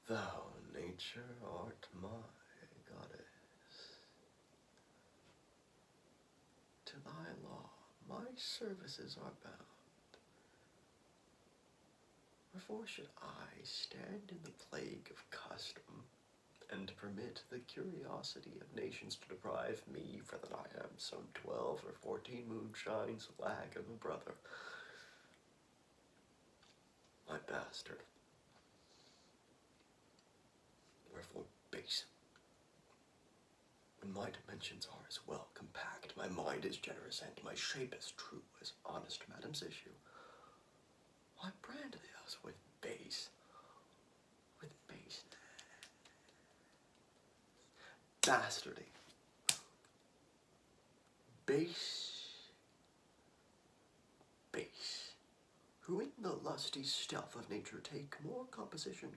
Thou, nature, art my goddess. To thy law my services are bound. Wherefore should I stand in the plague of custom, and permit the curiosity of nations to deprive me, for that I am some 12 or 14 moonshines lag of a brother, my bastard? Wherefore base? When my dimensions are as well compact, my mind is generous, and my shape as true as honest madam's issue, why brand they us with base? With baseness? Bastardy. Base. Base. Who in the lusty stealth of nature take more composition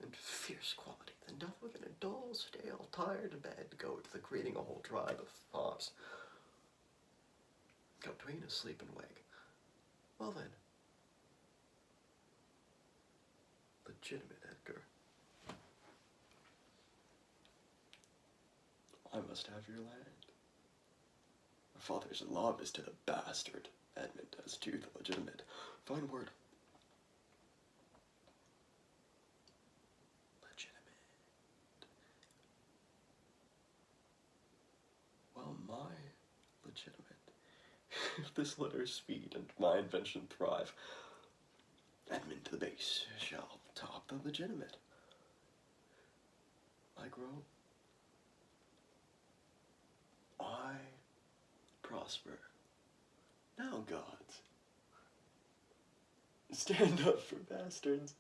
and fierce quality than doth within a dull, stale, tired bed go to the creating a whole tribe of fops. Go between a sleep and wake. Well then, legitimate Edgar, I must have your land. My father's love is to the bastard Edmund as to the legitimate. Fine word. Legitimate. Well, my legitimate. If this letter speed and my invention thrive, Edmund to the base shall top the legitimate. I grow. I prosper. Now, gods, stand up for bastards.